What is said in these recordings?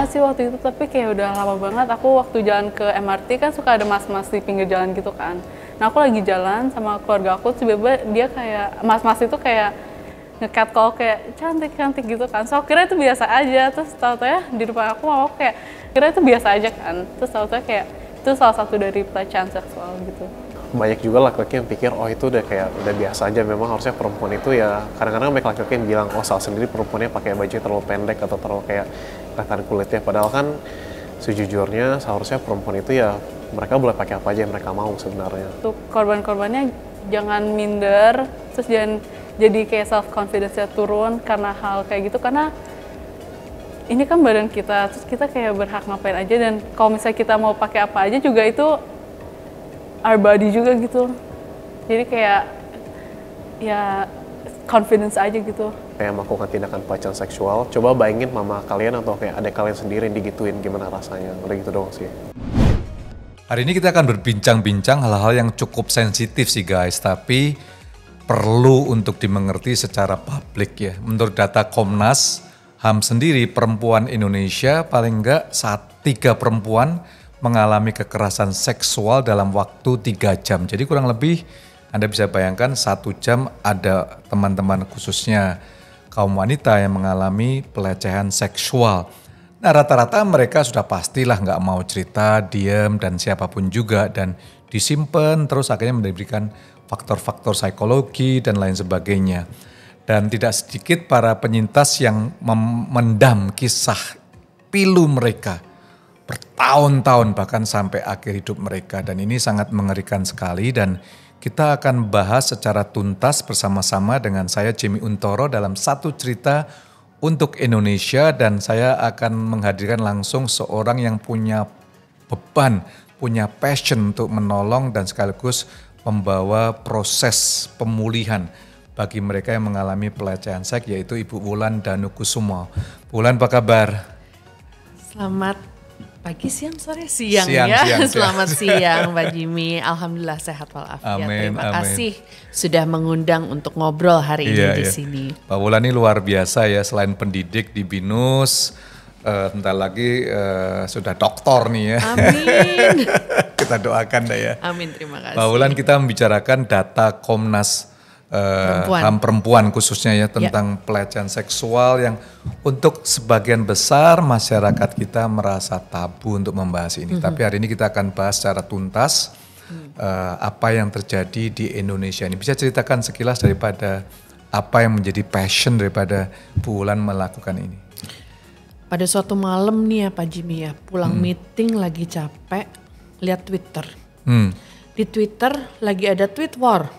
banget sih waktu itu, tapi kayak udah lama banget. Aku waktu jalan ke MRT kan suka ada mas-mas di pinggir jalan gitu kan. Nah aku lagi jalan sama keluarga aku, tiba-tiba dia kayak, mas-mas itu kayak nge-cat call kayak cantik-cantik gitu kan. So aku kira itu biasa aja, terus tahu-tahu ya di depan aku mama aku kayak kira itu biasa aja kan. Terus tahu-tahu kayak itu salah satu dari pelecehan seksual gitu. Banyak juga laki-laki yang pikir, oh itu udah kayak udah biasa aja, memang harusnya perempuan itu ya, kadang-kadang banyak laki-laki yang bilang, oh salah sendiri perempuannya pakai baju terlalu pendek atau terlalu kayak kelihatan kulitnya, padahal kan sejujurnya seharusnya perempuan itu ya mereka boleh pakai apa aja yang mereka mau sebenarnya. Untuk korban-korbannya jangan minder, terus jangan jadi kayak self confidence-nya turun karena hal kayak gitu, karena ini kan badan kita, terus kita kayak berhak ngapain aja, dan kalau misalnya kita mau pakai apa aja juga itu our body juga gitu. Jadi kayak ya confidence aja gitu. Kayak melakukan tindakan pelecehan seksual, coba bayangin mama kalian atau kayak adik kalian sendiri yang digituin, gimana rasanya. Udah gitu doang sih. Hari ini kita akan berbincang-bincang hal-hal yang cukup sensitif sih guys, tapi perlu untuk dimengerti secara publik ya. Menurut data Komnas HAM sendiri, perempuan Indonesia paling enggak 3 perempuan mengalami kekerasan seksual dalam waktu 3 jam. Jadi kurang lebih Anda bisa bayangkan 1 jam ada teman-teman khususnya kaum wanita yang mengalami pelecehan seksual. Nah rata-rata mereka sudah pastilah nggak mau cerita, diem dan siapapun juga, dan disimpan terus akhirnya memberikan faktor-faktor psikologi dan lain sebagainya. Dan tidak sedikit para penyintas yang memendam kisah pilu mereka bertahun-tahun bahkan sampai akhir hidup mereka, dan ini sangat mengerikan sekali. Dan kita akan bahas secara tuntas bersama-sama dengan saya Jimmy Untoro dalam satu cerita untuk Indonesia, dan saya akan menghadirkan langsung seorang yang punya beban, punya passion untuk menolong dan sekaligus membawa proses pemulihan bagi mereka yang mengalami pelecehan seks, yaitu Ibu Wulan Danukusumo. Wulan, apa kabar? Selamat pagi, siang, sore, siang ya. Selamat siang Mbak Jimmy. Alhamdulillah sehat walafiat. Amin, Terima kasih sudah mengundang untuk ngobrol hari ini di sini. Pak Wulan ini luar biasa ya, selain pendidik di BINUS, bentar lagi sudah doktor nih ya. Amin. Kita doakan deh ya. Amin, terima kasih. Pak Wulan, kita membicarakan data Komnas HAM perempuan khususnya ya tentang pelecehan seksual yang untuk sebagian besar masyarakat kita merasa tabu untuk membahas ini. Tapi hari ini kita akan bahas secara tuntas apa yang terjadi di Indonesia ini. Bisa ceritakan sekilas daripada apa yang menjadi passion daripada Bu Wulan melakukan ini? Pada suatu malam nih ya Pak Jimmy ya, pulang meeting lagi capek, lihat Twitter. Di Twitter lagi ada tweet war.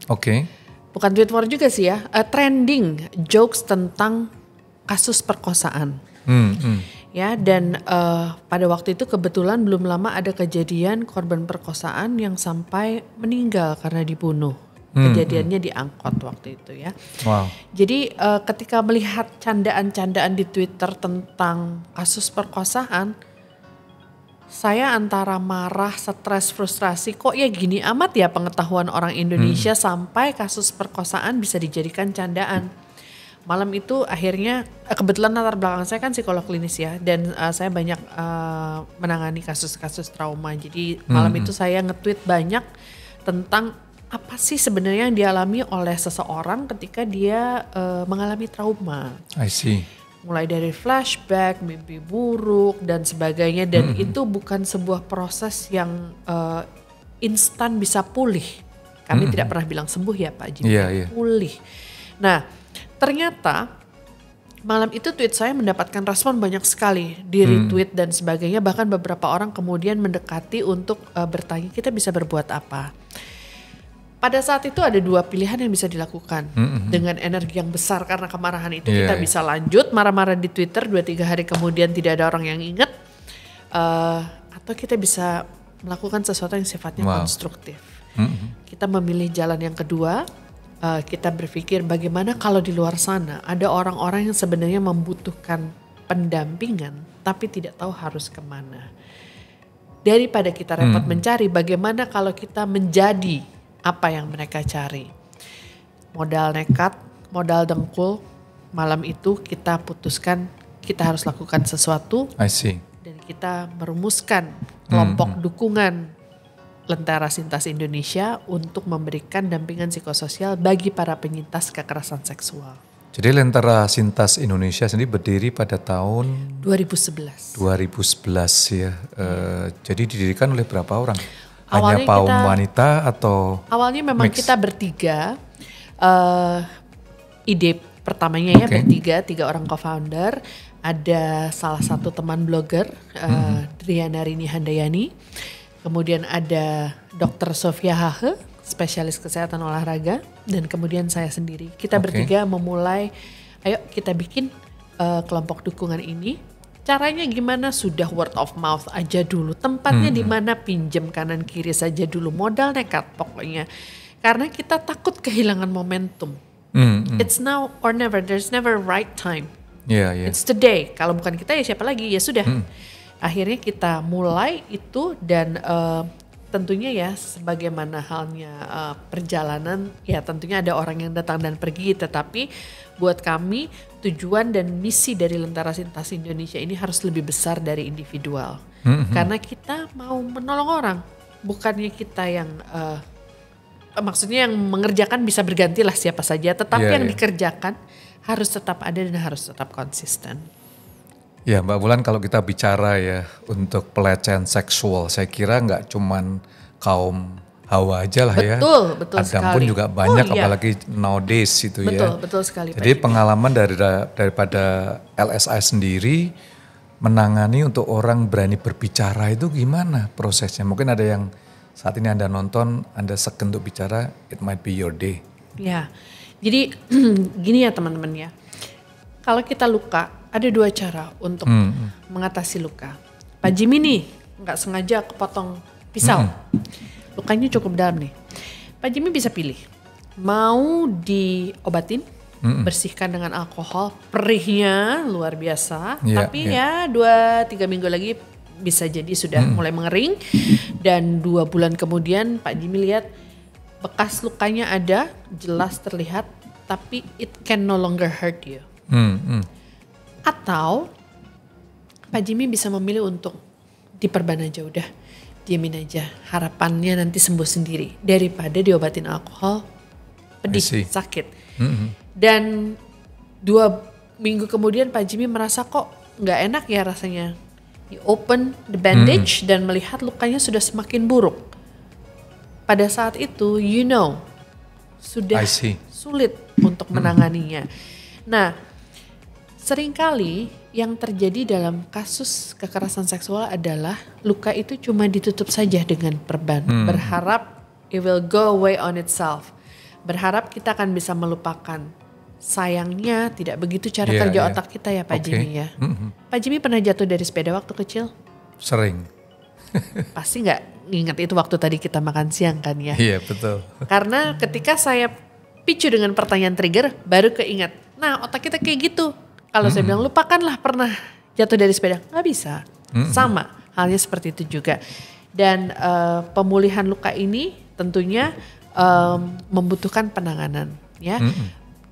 Oke. Bukan tweet war juga sih ya, trending jokes tentang kasus perkosaan. Ya, dan pada waktu itu kebetulan belum lama ada kejadian korban perkosaan yang sampai meninggal karena dibunuh. Kejadiannya di angkot waktu itu ya. Wow. Jadi ketika melihat candaan-candaan di Twitter tentang kasus perkosaan, saya antara marah, stres, frustrasi, kok ya gini amat ya pengetahuan orang Indonesia sampai kasus perkosaan bisa dijadikan candaan. Malam itu akhirnya, kebetulan latar belakang saya kan psikolog klinis ya, dan saya banyak menangani kasus-kasus trauma. Jadi malam itu saya nge-tweet banyak tentang apa sih sebenarnya yang dialami oleh seseorang ketika dia mengalami trauma. I see. Mulai dari flashback, mimpi buruk dan sebagainya, dan itu bukan sebuah proses yang instan bisa pulih. Kami tidak pernah bilang sembuh ya Pak Jimmy, pulih. Nah ternyata malam itu tweet saya mendapatkan respon banyak sekali, di retweet dan sebagainya, bahkan beberapa orang kemudian mendekati untuk bertanya kita bisa berbuat apa. Pada saat itu ada 2 pilihan yang bisa dilakukan dengan energi yang besar karena kemarahan itu. Kita bisa lanjut marah-marah di Twitter 2-3 hari kemudian tidak ada orang yang ingat, atau kita bisa melakukan sesuatu yang sifatnya konstruktif. Kita memilih jalan yang kedua. Kita berpikir bagaimana kalau di luar sana ada orang-orang yang sebenarnya membutuhkan pendampingan tapi tidak tahu harus kemana. Daripada kita repot mencari, bagaimana kalau kita menjadi apa yang mereka cari. Modal nekat, modal dengkul, malam itu kita putuskan kita harus lakukan sesuatu I see. dan kita merumuskan kelompok dukungan Lentera Sintas Indonesia untuk memberikan dampingan psikososial bagi para penyintas kekerasan seksual. Jadi Lentera Sintas Indonesia sendiri berdiri pada tahun 2011. 2011 ya. Jadi didirikan oleh berapa orang? Awalnya Hanya kaum kita- wanita atau Awalnya memang mix? kita bertiga, ide pertamanya ya Oke. bertiga, 3 orang co-founder. Ada salah satu teman blogger, Driana Rini Handayani. Kemudian ada Dr. Sofia Hahe, spesialis kesehatan olahraga. Dan kemudian saya sendiri. Kita Oke. bertiga memulai, ayo kita bikin kelompok dukungan ini. Caranya gimana? Sudah word of mouth aja dulu. Tempatnya di mana, pinjam kanan kiri saja dulu. Modal nekat pokoknya. Karena kita takut kehilangan momentum. It's now or never. There's never right time. Iya, iya. It's today. Kalau bukan kita ya siapa lagi? Ya sudah. Akhirnya kita mulai itu dan tentunya ya sebagaimana halnya perjalanan ya tentunya ada orang yang datang dan pergi, tetapi buat kami tujuan dan misi dari Lentera Sintas Indonesia ini harus lebih besar dari individual. Karena kita mau menolong orang, bukannya kita yang maksudnya yang mengerjakan bisa bergantilah siapa saja, tetapi Iya, yang iya. dikerjakan harus tetap ada dan harus tetap konsisten. Ya Mbak Bulan, kalau kita bicara ya untuk pelecehan seksual, saya kira nggak cuman kaum Hawa aja lah ya. Betul, betul Adam sekali. pun juga banyak, Oh, iya. apalagi nowadays itu Betul, ya. betul sekali, Pak Jadi Jimmy. pengalaman daripada LSI sendiri menangani untuk orang berani berbicara itu gimana prosesnya? Mungkin ada yang saat ini Anda nonton, Anda seken untuk bicara, it might be your day. Ya, jadi gini ya teman-teman ya. Kalau kita luka, ada 2 cara untuk mengatasi luka. Pak Jimmy nih nggak sengaja kepotong pisau, lukanya cukup dalam nih. Pak Jimmy bisa pilih, mau diobatin, bersihkan dengan alkohol, perihnya luar biasa, Iya, tapi ya 2-3 minggu lagi bisa jadi sudah mulai mengering, dan 2 bulan kemudian Pak Jimmy lihat bekas lukanya ada, jelas terlihat, tapi it can no longer hurt you. Atau Pak Jimmy bisa memilih untuk diperban aja udah, diamin aja, harapannya nanti sembuh sendiri daripada diobatin alkohol, pedih, I see. sakit. Dan 2 minggu kemudian Pak Jimmy merasa kok nggak enak ya rasanya. He open the bandage dan melihat lukanya sudah semakin buruk. Pada saat itu, sudah I see. sulit untuk menanganinya. Nah, seringkali yang terjadi dalam kasus kekerasan seksual adalah luka itu cuma ditutup saja dengan perban. Berharap it will go away on itself. Berharap kita akan bisa melupakan. Sayangnya tidak begitu cara Iya, kerja iya. otak kita ya Pak Oke. Jimmy ya. Pak Jimmy pernah jatuh dari sepeda waktu kecil? Sering. Pasti nggak ingat itu waktu tadi kita makan siang kan ya. Iya betul. Karena ketika saya picu dengan pertanyaan trigger, baru keingat. Nah otak kita kayak gitu. Kalau saya bilang lupakanlah pernah jatuh dari sepeda, nggak bisa. Sama halnya seperti itu juga. Dan pemulihan luka ini tentunya membutuhkan penanganan. Ya,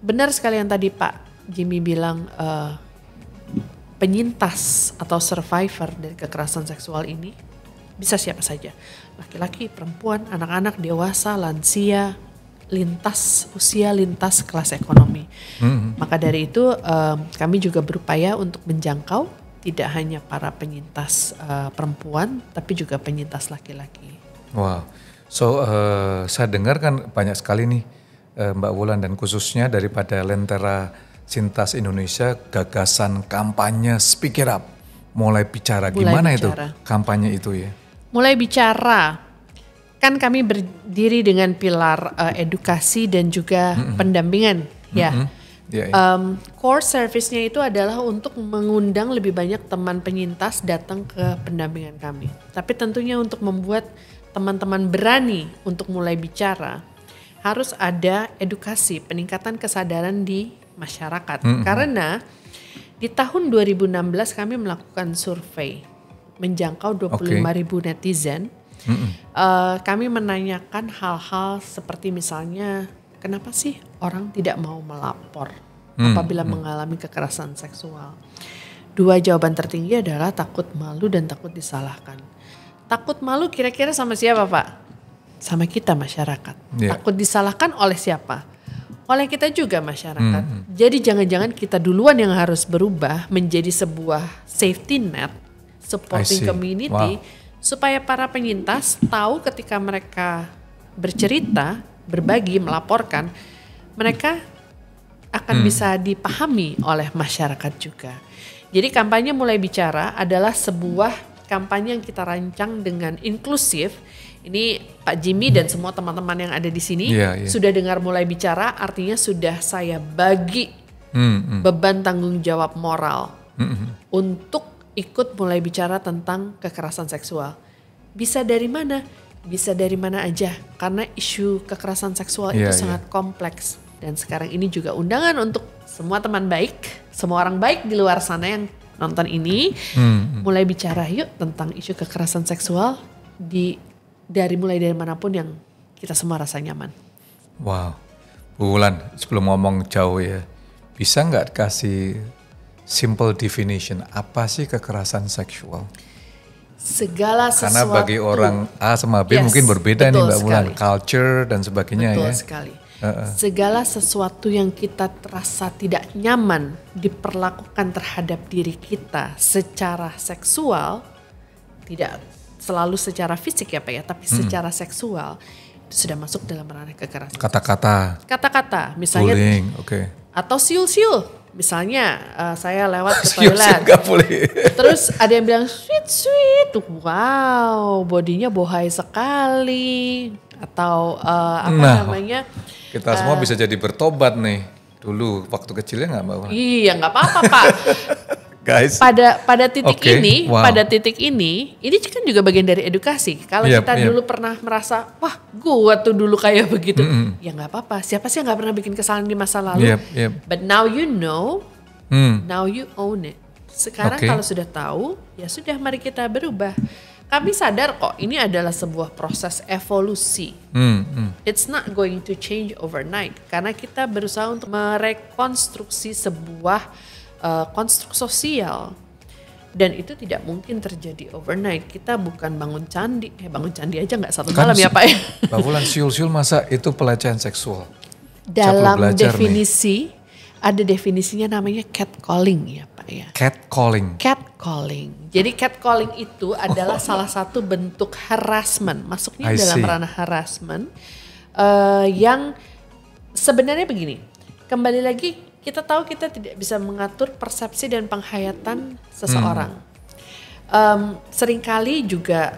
benar sekali yang tadi Pak Jimmy bilang. Penyintas atau survivor dari kekerasan seksual ini bisa siapa saja, laki-laki, perempuan, anak-anak, dewasa, lansia, lintas usia, lintas kelas ekonomi. Maka dari itu kami juga berupaya untuk menjangkau tidak hanya para penyintas perempuan, tapi juga penyintas laki-laki. Wow, so saya dengar kan banyak sekali nih Mbak Wulan dan khususnya daripada Lentera Sintas Indonesia gagasan kampanye Speak It Up, mulai bicara. Gimana itu kampanye itu ya? Mulai bicara, kan kami berdiri dengan pilar edukasi dan juga pendampingan ya. Core service-nya itu adalah untuk mengundang lebih banyak teman penyintas datang ke pendampingan kami. Tapi tentunya untuk membuat teman-teman berani untuk mulai bicara, harus ada edukasi, peningkatan kesadaran di masyarakat. Karena di tahun 2016 kami melakukan survei menjangkau 25.000 netizen. Kami menanyakan hal-hal seperti misalnya kenapa sih orang tidak mau melapor apabila mengalami kekerasan seksual. Dua jawaban tertinggi adalah takut malu dan takut disalahkan. Takut malu kira-kira sama siapa Pak? Sama kita masyarakat. Iya. Takut disalahkan oleh siapa? Oleh kita juga masyarakat. Jadi jangan-jangan kita duluan yang harus berubah menjadi sebuah safety net, supporting I see. community, Wow. supaya para penyintas tahu ketika mereka bercerita, berbagi, melaporkan, mereka akan bisa dipahami oleh masyarakat juga. Jadi kampanye Mulai Bicara adalah sebuah kampanye yang kita rancang dengan inklusif. Ini Pak Jimmy dan semua teman-teman yang ada di sini sudah dengar Mulai Bicara, artinya sudah saya bagi beban tanggung jawab moral untuk ikut mulai bicara tentang kekerasan seksual. Bisa dari mana? Bisa dari mana aja, karena isu kekerasan seksual itu sangat kompleks. Dan sekarang ini juga undangan untuk semua teman baik, semua orang baik di luar sana yang nonton ini, mulai bicara yuk tentang isu kekerasan seksual mulai dari manapun yang kita semua rasa nyaman. Wow, Bu Wulan, sebelum ngomong jauh ya, bisa nggak kasih simple definition apa sih kekerasan seksual? Segala sesuatu. Karena bagi orang A sama B mungkin berbeda nih Mbak Wulan, culture dan sebagainya betul ya. Sekali. Segala sesuatu yang kita terasa tidak nyaman diperlakukan terhadap diri kita secara seksual, tidak selalu secara fisik ya Pak ya, tapi secara seksual, itu sudah masuk dalam ranah kekerasan. Kata-kata, misalnya, bullying, atau siul-siul. Misalnya saya lewat ke toilet, terus ada yang bilang sweet, wow, bodinya bohai sekali, atau namanya? Kita semua bisa jadi bertobat nih. Dulu waktu kecilnya nggak Mbak Wulan? Iya nggak apa-apa Pak. Guys. Pada titik ini kan juga bagian dari edukasi. Kalau kita dulu pernah merasa, wah gua tuh dulu kayak begitu, ya nggak apa-apa. Siapa sih yang nggak pernah bikin kesalahan di masa lalu? But now you know, now you own it. Sekarang kalau sudah tahu, ya sudah mari kita berubah. Kami sadar kok ini adalah sebuah proses evolusi. It's not going to change overnight karena kita berusaha untuk merekonstruksi sebuah konstruk sosial, dan itu tidak mungkin terjadi overnight. Kita bukan bangun candi aja nggak satu malam ya Pak ya. Mbak Wulan, siul-siul masa itu pelecehan seksual? Dalam definisi ada definisinya namanya catcalling ya Pak ya. Catcalling. Jadi catcalling itu adalah salah satu bentuk harassment, masuknya dalam ranah harassment yang sebenarnya begini. Kembali lagi, kita tahu kita tidak bisa mengatur persepsi dan penghayatan seseorang. Seringkali juga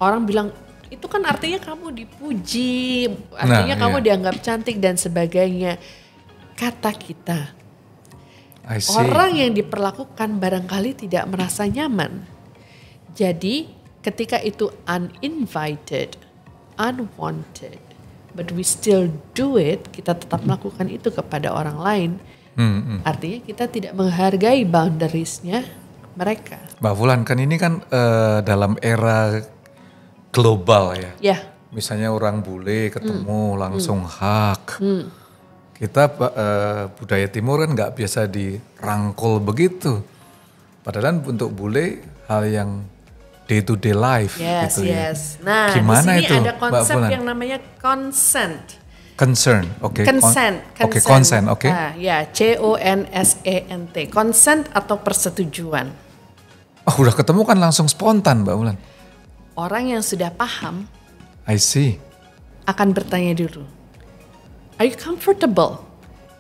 orang bilang itu kan artinya kamu dipuji, artinya kamu dianggap cantik dan sebagainya. Kata kita, orang yang diperlakukan barangkali tidak merasa nyaman. Jadi ketika itu uninvited, unwanted, but we still do it, kita tetap melakukan itu kepada orang lain. Artinya kita tidak menghargai boundariesnya mereka. Mbak Wulan, kan ini kan dalam era global ya. Misalnya orang bule ketemu langsung hug. Kita budaya timur kan nggak biasa dirangkul begitu. Padahal untuk bule hal yang day to day life gitu ya. Nah, gimana di sini itu, ada konsep yang namanya consent. Consent. Consent. Ya, CONSENT. Consent atau persetujuan. Oh, udah ketemu kan langsung spontan, Mbak Wulan. Orang yang sudah paham, I see, akan bertanya dulu, are you comfortable?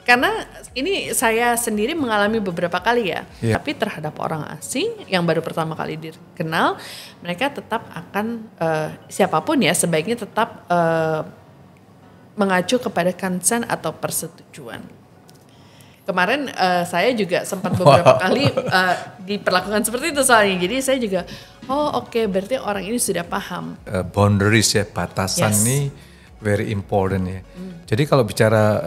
Karena ini saya sendiri mengalami beberapa kali ya, tapi terhadap orang asing yang baru pertama kali dikenal, mereka tetap akan, siapapun ya, sebaiknya tetap mengacu kepada consent atau persetujuan. Kemarin saya juga sempat beberapa kali diperlakukan seperti itu soalnya. Jadi saya juga, berarti orang ini sudah paham. Boundaries ya, batasan ini very important ya. Jadi kalau bicara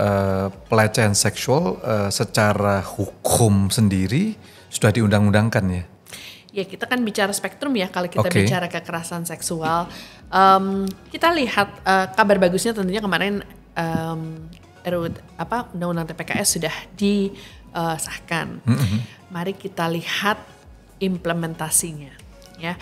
pelecehan seksual secara hukum sendiri sudah diundang-undangkan ya? Ya kita kan bicara spektrum ya kalau kita bicara kekerasan seksual. Kita lihat kabar bagusnya tentunya kemarin Undang-Undang TPKS sudah sahkan. Mari kita lihat implementasinya, ya.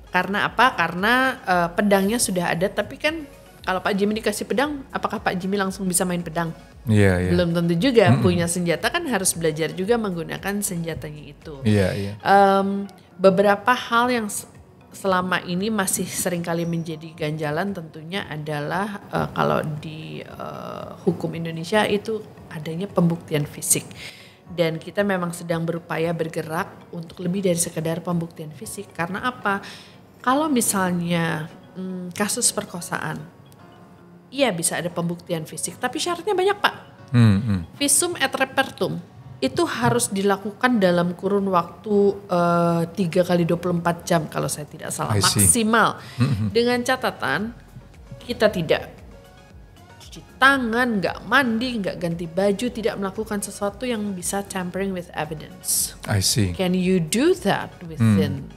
Karena apa? Karena pedangnya sudah ada, tapi kan kalau Pak Jimmy dikasih pedang, apakah Pak Jimmy langsung bisa main pedang? Iya, iya. Belum tentu juga. Punya senjata kan harus belajar juga menggunakan senjatanya itu. Iya, iya. Beberapa hal yang selama ini masih seringkali menjadi ganjalan tentunya adalah kalau di hukum Indonesia itu adanya pembuktian fisik. Dan kita memang sedang berupaya bergerak untuk lebih dari sekedar pembuktian fisik. Karena apa? Kalau misalnya kasus perkosaan, iya bisa ada pembuktian fisik, tapi syaratnya banyak Pak. Visum et repertum itu harus dilakukan dalam kurun waktu 3 kali 24 jam kalau saya tidak salah, maksimal. Dengan catatan kita tidak cuci tangan, nggak mandi, nggak ganti baju, tidak melakukan sesuatu yang bisa tampering with evidence. I see. Can you do that within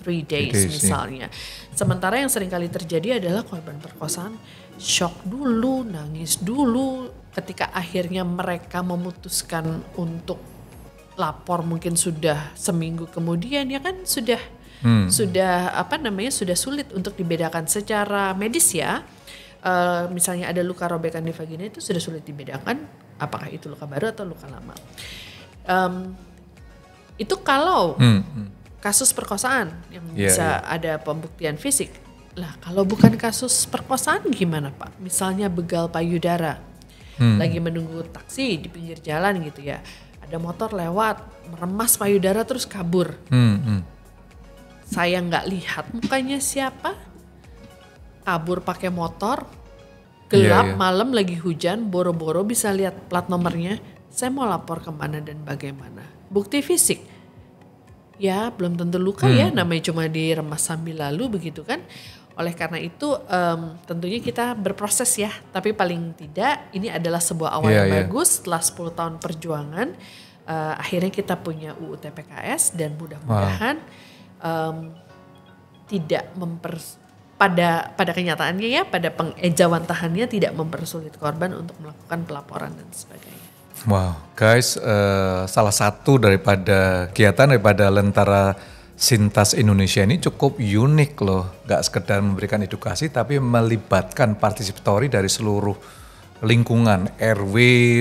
3 days misalnya? Sementara yang sering kali terjadi adalah korban perkosaan shock dulu, nangis dulu, ketika akhirnya mereka memutuskan untuk lapor mungkin sudah seminggu kemudian, ya kan sudah sulit untuk dibedakan secara medis ya. Misalnya ada luka robekan di vagina itu sudah sulit dibedakan apakah itu luka baru atau luka lama. Itu kalau kasus perkosaan yang bisa ada pembuktian fisik. Lah kalau bukan kasus perkosaan gimana Pak? Misalnya begal payudara, lagi menunggu taksi di pinggir jalan gitu ya, ada motor lewat meremas payudara terus kabur. Saya nggak lihat mukanya siapa, kabur pakai motor, gelap malam lagi hujan, boro-boro bisa lihat plat nomornya. Saya mau lapor kemana dan bagaimana? Bukti fisik, ya belum tentu luka ya, namanya cuma diremas sambil lalu begitu kan. Oleh karena itu tentunya kita berproses ya, tapi paling tidak ini adalah sebuah awal yang bagus. Setelah 10 tahun perjuangan, akhirnya kita punya UU TPKS dan mudah-mudahan tidak pada kenyataannya ya, pada pengejawantahannya tidak mempersulit korban untuk melakukan pelaporan dan sebagainya. Wow, guys, salah satu daripada kegiatan daripada Lentera Sintas Indonesia ini cukup unik loh, gak sekedar memberikan edukasi tapi melibatkan partisipatori dari seluruh lingkungan, RW,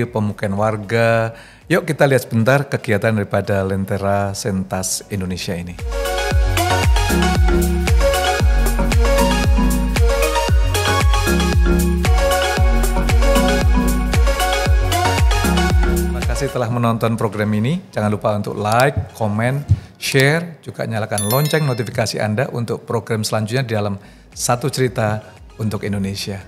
pemukiman warga. Yuk kita lihat sebentar kegiatan daripada Lentera Sintas Indonesia ini. Terima kasih telah menonton program ini. Jangan lupa untuk like, comment, share, juga nyalakan lonceng notifikasi Anda untuk program selanjutnya di dalam Satu Cerita untuk Indonesia.